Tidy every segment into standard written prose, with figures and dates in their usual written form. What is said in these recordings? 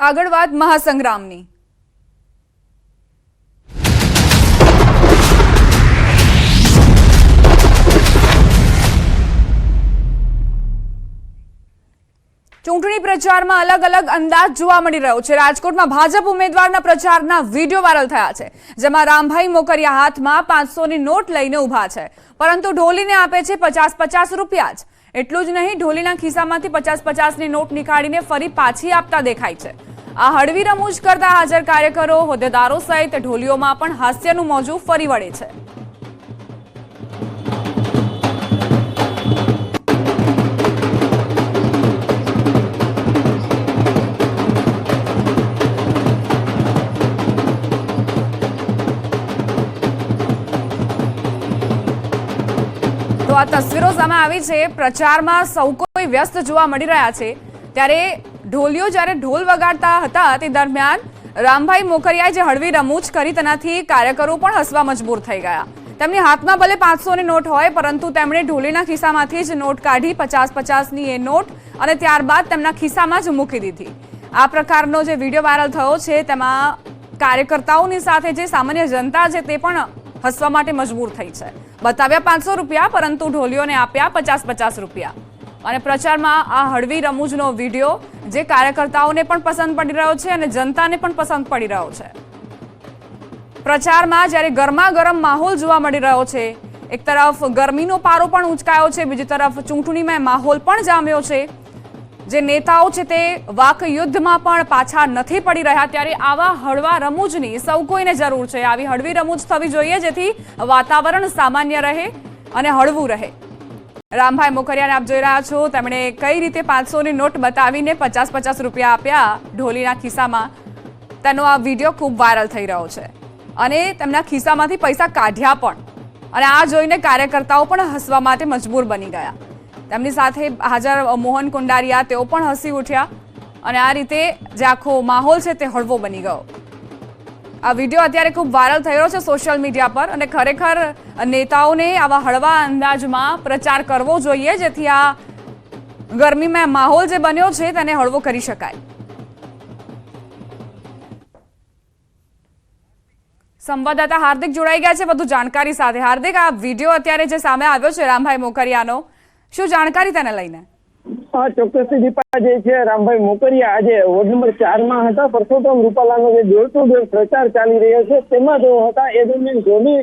આગળ વાત મહાસંગ્રામની। ચૂંટણી પ્રચારમાં અલગ અલગ અંદાજ જોવા મળી રહ્યો છે। રાજકોટમાં ભાજપ ઉમેદવારના પ્રચારના વિડીયો વાયરલ થયા છે, જેમાં રામભાઈ મોકરિયા હાથમાં 500ની નોટ લઈને ઊભા છે, પરંતુ ઢોલીને આપે છે 50-50 રૂપિયા જ। એટલું જ નહીં, ઢોલીના ખિસ્સામાંથી 50-50ની નોટ નીકાળીને ફરી પાછી આપતા દેખાય છે। આ હળવી રમૂજ કરતા હાજર કાર્યકરો, હોદ્દેદારો સહિત ઢોલીઓમાં પણ હાસ્યનું મોજું ફરી વળે છે। આ તસવીરો સામે આવી છે। પ્રચારમાં સૌ કોઈ વ્યસ્ત જોવા મળી રહ્યા છે, ત્યારે ઢોલીઓ જ્યારે ઢોલ વગાડતા હતા તે દરમિયાન રામભાઈ મોકરિયાએ જે હળવી રમૂજ કરી તેનાથી કાર્યકરો પણ હસવા મજબૂર થઈ ગયા। તેમની હાથમાં ભલે 500ની નોટ હોય, પરંતુ તેમણે ઢોલીના ખિસ્સામાંથી જ નોટ કાઢી 50-50ની એ નોટ અને ત્યારબાદ તેમના ખિસ્સામાં જ મૂકી દીધી। આ પ્રકારનો જે વિડીયો વાયરલ થયો છે તેમાં કાર્યકર્તાઓની સાથે જે સામાન્ય જનતા છે તે પણ હસવા માટે મજબૂર થઈ છે। બતાવ્યા 500 રૂપિયા, પરંતુ ઢોલીઓને આપ્યા 50-50 રૂપિયા। અને પ્રચારમાં આ હળવી રમૂજનો વિડીયો જે કાર્યકર્તાઓને પણ પસંદ પડી રહ્યો છે અને જનતાને પણ પસંદ પડી રહ્યો છે। પ્રચારમાં જ્યારે ગરમા ગરમ માહોલ જોવા મળી રહ્યો છે, એક તરફ ગરમીનો પારો પણ ઉંચકાયો છે, બીજી તરફ ચૂંટણીમાં માહોલ પણ જામ્યો છે। જે નેતાઓ છે તે વાક યુદ્ધમાં પણ પાછા નથી પડી રહ્યા, ત્યારે આવા હળવા રમૂજની સૌ કોઈને જરૂર છે। આવી હળવી રમૂજ થવી જોઈએ, જેથી વાતાવરણ સામાન્ય રહે અને હળવું રહે। રામભાઈ મોકરિયાને આપ જોઈ રહ્યા છો, તેમણે કઈ રીતે 500ની નોટ બતાવીને 50-50 રૂપિયા આપ્યા ઢોલીના ખિસ્સામાં, તેનો આ વિડીયો ખૂબ વાયરલ થઈ રહ્યો છે અને તેમના ખિસ્સામાંથી પૈસા કાઢ્યા પણ, અને આ જોઈને કાર્યકર્તાઓ પણ હસવા માટે મજબૂર બની ગયા। તેમની સાથે હાજર મોહન કુંડારિયા, તેઓ પણ હસી ઉઠ્યા અને આ રીતે જે આખો માહોલ છે તે હળવો બની ગયો। આ વિડીયો અત્યારે ખૂબ વાયરલ થઈ રહ્યો છે સોશિયલ મીડિયા પર, અને ખરેખર નેતાઓને આવા હળવા અંદાજમાં પ્રચાર કરવો જોઈએ, જેથી આ ગરમીમાં માહોલ જે બન્યો છે તેને હળવો કરી શકાય। સંવાદદાતા હાર્દિક જોડાઈ ગયા છે વધુ જાણકારી સાથે। હાર્દિક, આ વિડીયો અત્યારે જે સામે આવ્યો છે રામભાઈ મોકરિયાનો, શું જાણકારી તેને લઈને? હા, ચોક્કસ દીપા, જે છે રામભાઈ મોકરિયા આજે વોર્ડ નંબર 4માં હતા। પરસોત્તમ રૂપાલાનો જે ડોર ટુ ડોર પ્રચાર ચાલી રહ્યો છે તેમાં તેઓ હતા। એ દરમિયાન ઢોલી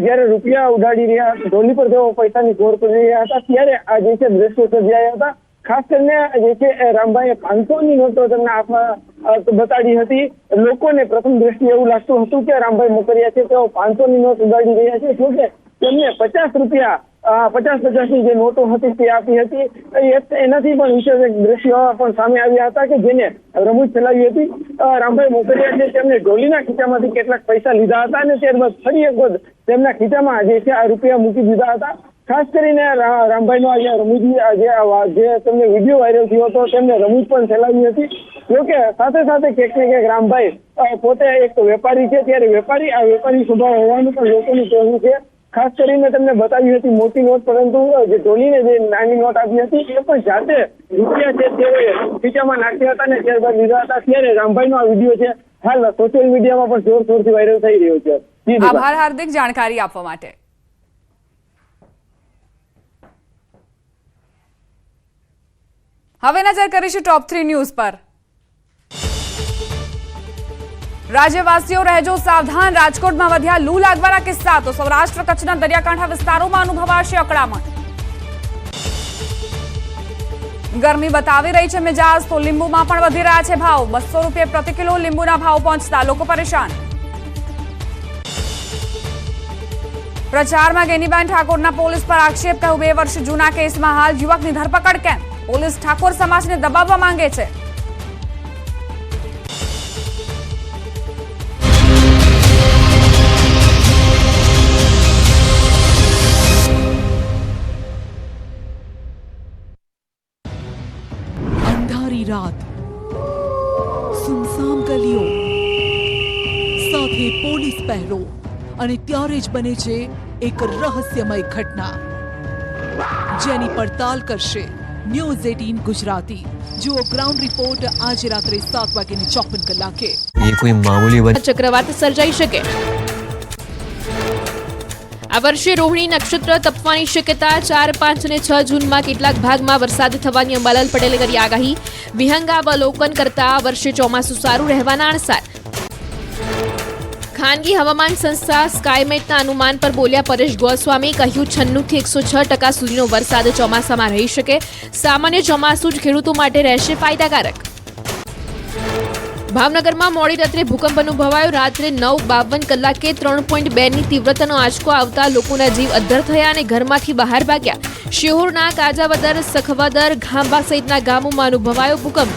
જયારે રૂપિયા ઉડાડી રહ્યા હતા, ઢોલી પર તેઓ પૈસાની ઘોર કરી રહ્યા હતા, ત્યારે આ જે છે દ્રશ્યો સર્જાયા હતા। ખાસ કરીને જે છે રામભાઈએ 500ની નોટો તેમના હાથમાં બતાડી હતી। લોકોને પ્રથમ દ્રષ્ટિએ એવું લાગતું હતું કે રામભાઈ મોકરિયા છે તેઓ 500ની નોટ ઉડાડી રહ્યા છે, જોકે તેમને 50 રૂપિયા 50-50ની જે નોટો હતી તે આપી હતી। એનાથી પણ વિશેષ દ્રશ્યો પણ સામે આવ્યા હતા કે જેને રમૂજ ચલાવી હતી। રામભાઈ મોકરિયા છે તેમને ઢોલીના ખિસ્સામાંથી કેટલાક પૈસા લીધા હતા અને ત્યારબાદ ફરી એક વખત તેમના ખિસ્સામાં જે છે આ રૂપિયા મૂકી દીધા હતા। ખાસ કરીને રામભાઈનો આજે રમૂજ જે તમને વિડીયો વાયરલ થયો હતો, તેમને રમૂજ પણ ચલાવી હતી। જોકે સાથે સાથે ક્યાંક ને ક્યાંક રામભાઈ પોતે એક વેપારી છે, ત્યારે આ વેપારી સ્વભાવ હોવાનું પણ લોકોનું કહેવું છે। ખાસ કરીને તેમને બતાવી હતી મોટી નોટ, પરંતુ જે ઢોલીને જે નાની નોટ આપી હતી એ પણ જાતે રૂપિયા છે તેઓએ ખીચામાં નાખ્યા હતા અને ત્યારબાદ લીધા હતા। ત્યારે રામભાઈનો આ વિડીયો છે હાલ સોશિયલ મીડિયામાં પણ જોરશોરથી વાયરલ થઈ રહ્યો છે। આભાર હાર્દિક જાણકારી આપવા માટે। હવે નજર કરીશું ટોપ 3 ન્યૂઝ પર। રાજ્યવાસીઓ રહેજો સાવધાન, રાજકોટમાં વધ્યા લૂ લાગવાના કિસ્સા, તો સૌરાષ્ટ્ર કચ્છના દરિયાકાંઠા વિસ્તારોમાં અનુભવાશે અકળામણ। ગરમી બતાવી રહી છે મિજાજ, તો લીંબુમાં પણ વધી રહ્યા છે ભાવ। 200 રૂપિયા પ્રતિ કિલો લીંબુના ભાવ પહોંચતા લોકો પરેશાન। પ્રચારમાં ગેનીબેન ઠાકોરના પોલીસ પર આક્ષેપ, કહ્યું 2 વર્ષ જૂના કેસમાં હાલ યુવકની ધરપકડ કેમ? પોલીસ ઠાકોર સમાજને દબાવવા માંગે છે। અંધારી રાત, સુમસામ ગલીઓ, સાથે પોલીસ પહેરો, અને ત્યારે જ બને છે એક રહસ્યમય ઘટના, જેની પડતાલ કરશે ન્યૂઝ 18 ગુજરાતી। જુઓ ગ્રાઉન્ડ રિપોર્ટ આજે રાત્રે 7:54 ये कोई मामूली ચક્રવાત સર્જાઈ શકે. આ વર્ષે રોહિણી નક્ષત્ર તપવાની શક્યતા. 4, 5 અને 6 જૂનમાં કેટલાક ભાગમાં વરસાદ થવાની અંબાલાલ પટેલે કરી આગાહી. વિહંગાવલોકન કરતા આ વર્ષે ચોમાસું સારું રહેવાના અણસાર. ખાનગી હવામાન સંસ્થા સ્કાયમેટના અનુમાન પર બોલ્યા પરેશ ગોસ્વામી. કહ્યું 96 થી 106% સુધીનો વરસાદ ચોમાસામાં રહી શકે. સામાન્ય ચોમાસું જ ખેડૂતો માટે રહેશે ફાયદાકારક. ભાવનગરમાં મોડી રાત્રે ભૂકંપ અનુભવાયો. રાત્રે 9:52 કલાકે 3.2ની તીવ્રતાનો આંચકો આવતા લોકોના જીવ અદ્ધર થયા અને ઘરમાંથી બહાર ભાગ્યા. શિહોરના કાજાવદર, સખવદર, ઘાંબા સહિતના ગામોમાં અનુભવાયો ભૂકંપ.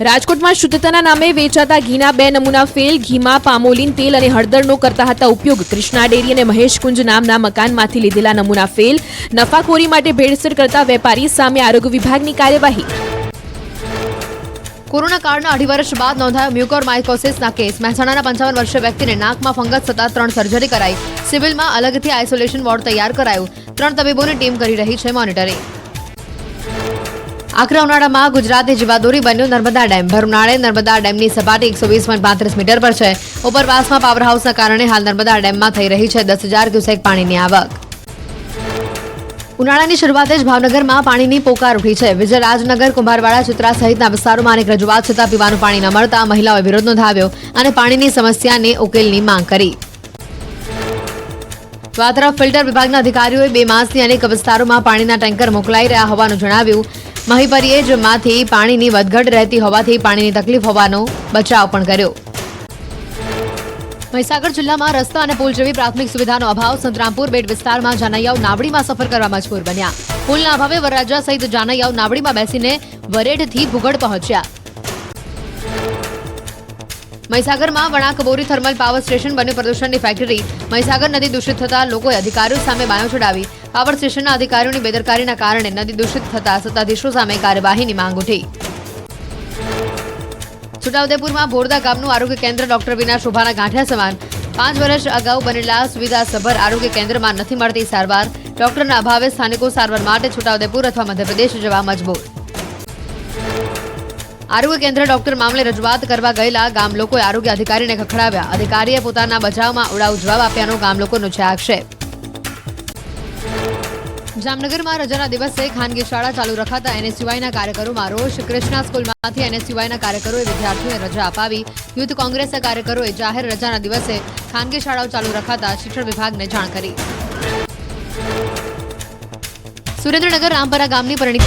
રાજકોટમાં શુદ્ધતાના નામે વેચાતા ઘીના 2 નમૂના ફેલ. ઘીમાં પામોલીન તેલ અને હળદરનો કરતા હતા ઉપયોગ. કૃષ્ણા ડેરી અને મહેશ કુંજ નામના મકાનમાંથી લીધેલા નમૂના ફેલ. નફાખોરી માટે ભેળસેળ કરતા વેપારી સામે આરોગ્ય વિભાગની કાર્યવાહી. કોરોના કાળના 2.5 વર્ષ બાદ નોંધાયો મ્યુકોરમાઇકોસિસના કેસ. મહેસાણાના 55 વર્ષીય વ્યક્તિને નાકમાં ફંગસ થતા 3 સર્જરી કરાઈ. સિવિલમાં અલગથી આઇસોલેશન વોર્ડ તૈયાર કરાયું. 3 તબીબોની ટીમ કરી રહી છે મોનિટરિંગ. આકરા ઉનાળામાં ગુજરાતની જીવાદોરી બન્યો નર્મદા ડેમ. ભર ઉનાળે નર્મદા ડેમની સપાટી 120.35 મીટર પર છે. ઉપરવાસમાં પાવર હાઉસના કારણે હાલ નર્મદા ડેમમાં થઈ રહી છે 10,000 ક્યુસેક પાણીની આવક. ઉનાળાની શરૂઆતે જ ભાવનગરમાં પાણીની પોકાર ઉઠી છે. વિજયરાજનગર, કુંભારવાડા, ચિત્રા સહિતના વિસ્તારોમાં અનેક રજૂઆત છતાં પીવાનું પાણી ન મળતા મહિલાઓએ વિરોધ નોંધાવ્યો અને પાણીની સમસ્યાને ઉકેલની માંગ કરી. તો આ તરફ ફિલ્ટર વિભાગના અધિકારીઓએ 2 માસથી અનેક વિસ્તારોમાં પાણીના ટેન્કર મોકલાઈ રહ્યા હોવાનું જણાવ્યું. મહીપરિયેજમાંથી પાણીની વધઘટ રહેતી હોવાથી પાણીની તકલીફ હોવાનો બચાવ પણ કર્યો. મહીસાગર જિલ્લામાં રસ્તા અને પુલ જેવી પ્રાથમિક સુવિધાનો અભાવ. સંતરામપુર બેટ વિસ્તારમાં જાનૈયાઓ નાવડીમાં સફર કરવા મજબૂર બન્યા. પુલના અભાવે વરરાજા સહિત જાનૈયાઓ નાવડીમાં બેસીને વરેડથી ભૂગડ પહોંચ્યા. મહીસાગરમાં વણાક બોરી થર્મલ પાવર સ્ટેશન બન્યું પ્રદૂષણની ફેક્ટરી. મહીસાગર નદી દૂષિત થતા લોકોએ અધિકારીઓ સામે બાયો ચડાવી. પાવર સ્ટેશનના અધિકારીઓની બેદરકારીના કારણે નદી દૂષિત થતા સત્તાધીશો સામે કાર્યવાહીની માંગ ઉઠી. છોટાઉદેપુરમાં બોરદા ગામનું આરોગ્ય કેન્દ્ર ડોક્ટર વિના શોભાના ગાંઠિયા સમાન. 5 વર્ષ અગાઉ બનેલા સુવિધાસભર આરોગ્ય કેન્દ્રમાં નથી મળતી સારવાર. ડોક્ટરના અભાવે સ્થાનિકો સારવાર માટે છોટાઉદેપુર અથવા મધ્યપ્રદેશ જવા મજબૂર. આરોગ્ય કેન્દ્ર ડોક્ટર મામલે રજૂઆત કરવા ગયેલા ગામ લોકોએ આરોગ્ય અધિકારીને ખખડાવ્યા. અધિકારીએ પોતાના બચાવમાં ઉડાઉ જવાબ આપ્યાનો ગામ લોકોનો છે આક્ષેપ. જામનગરમાં રજાના દિવસે ખાનગી શાળા ચાલુ રખાતા એનએસયુઆઈના કાર્યકરોમાં રોષ. કૃષ્ણા સ્કૂલમાંથી એનએસયુઆઈના કાર્યકરોએ વિદ્યાર્થીઓને રજા અપાવી. યુથ કોંગ્રેસના કાર્યકરોએ જાહેર રજાના દિવસે ખાનગી શાળાઓ ચાલુ રખાતા શિક્ષણ વિભાગને જાણ કરી. સુરેન્દ્રનગર રામપરા ગામની પરિણીત